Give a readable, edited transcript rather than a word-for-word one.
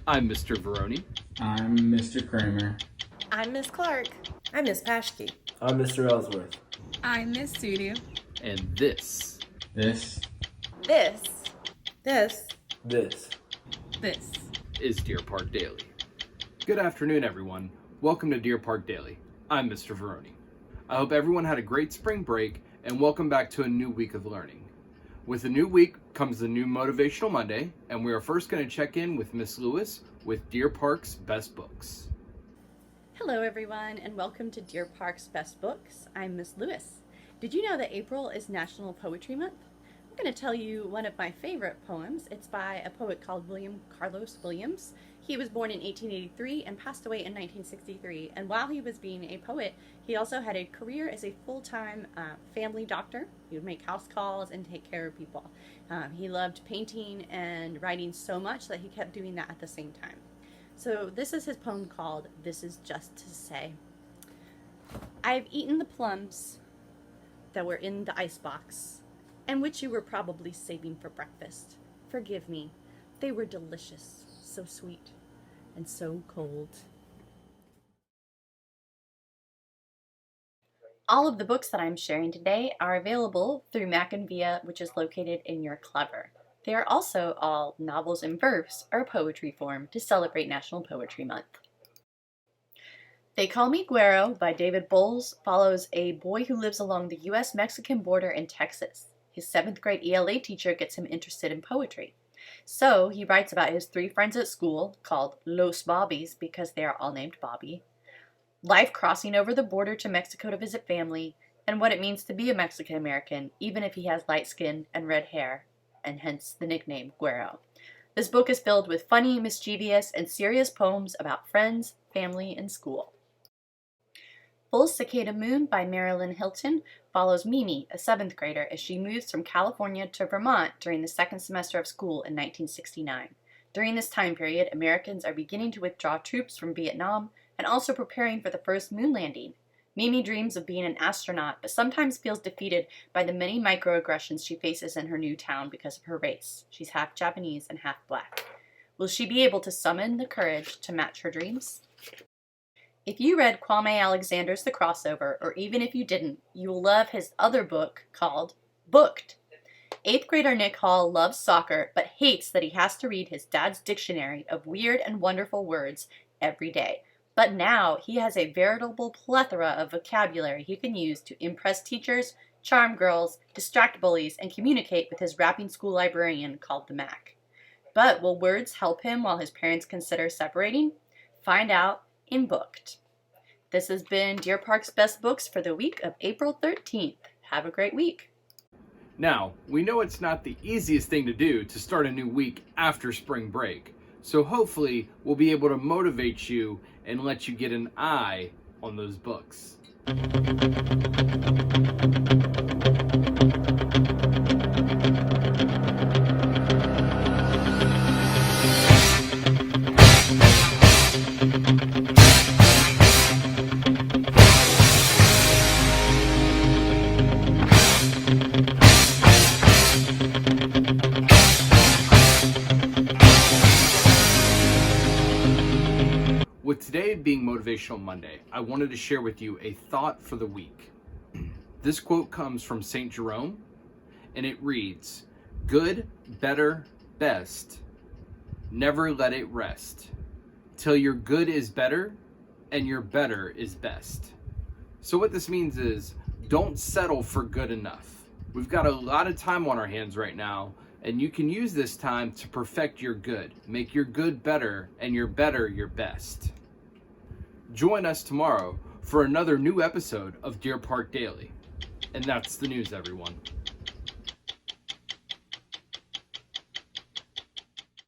I'm Mr. Veroni. I'm Mr. Kramer. I'm Miss Clark. I'm Miss Paschke. I'm Mr. Ellsworth. I'm Miss Sudu. And this This This This is Deer Park Daily. Good afternoon, everyone. Welcome to Deer Park Daily. I'm Mr. Veroni. I hope everyone had a great spring break and welcome back to a new week of learning. With a new week comes the new Motivational Monday, and we are first going to check in with Miss Lewis with Deer Park's Best Books. Hello everyone and welcome to Deer Park's Best Books. I'm Miss Lewis. Did you know that April is National Poetry Month? I'm going to tell you one of my favorite poems. It's by a poet called William Carlos Williams. He was born in 1883 and passed away in 1963, and while he was being a poet, he also had a career as a full-time family doctor. He would make house calls and take care of people. He loved painting and writing so much that he kept doing that at the same time. So this is his poem called This Is Just to Say. I've eaten the plums that were in the icebox, and which you were probably saving for breakfast. Forgive me, they were delicious, so sweet, and so cold. All of the books that I'm sharing today are available through Mackinvia, which is located in your Clever. They are also all novels in verse or poetry form to celebrate National Poetry Month. They Call Me Guero by David Bowles follows a boy who lives along the U.S.-Mexican border in Texas. His 7th grade ELA teacher gets him interested in poetry. So he writes about his 3 friends at school, called Los Bobbies because they are all named Bobby, life crossing over the border to Mexico to visit family, and what it means to be a Mexican-American, even if he has light skin and red hair, and hence the nickname Guero. This book is filled with funny, mischievous, and serious poems about friends, family, and school. Full Cicada Moon by Marilyn Hilton follows Mimi, a 7th grader, as she moves from California to Vermont during the 2nd semester of school in 1969. During this time period, Americans are beginning to withdraw troops from Vietnam and also preparing for the first moon landing. Mimi dreams of being an astronaut, but sometimes feels defeated by the many microaggressions she faces in her new town because of her race. She's half Japanese and half black. Will she be able to summon the courage to match her dreams? If you read Kwame Alexander's The Crossover, or even if you didn't, you will love his other book called Booked. 8th grader Nick Hall loves soccer, but hates that he has to read his dad's dictionary of weird and wonderful words every day. But now he has a veritable plethora of vocabulary he can use to impress teachers, charm girls, distract bullies, and communicate with his rapping school librarian called the Mac. But will words help him while his parents consider separating? Find out in Booked. This has been Deer Park's Best Books for the week of April 13th. Have a great week. Now, we know it's not the easiest thing to do to start a new week after spring break, so hopefully we'll be able to motivate you and let you get an eye on those books. With today being Motivational Monday, I wanted to share with you a thought for the week. This quote comes from St. Jerome, and it reads, "Good, better, best, never let it rest, till your good is better and your better is best." So what this means is, don't settle for good enough. We've got a lot of time on our hands right now, and you can use this time to perfect your good. Make your good better and your better your best. Join us tomorrow for another new episode of Deer Park Daily. And that's the news, everyone.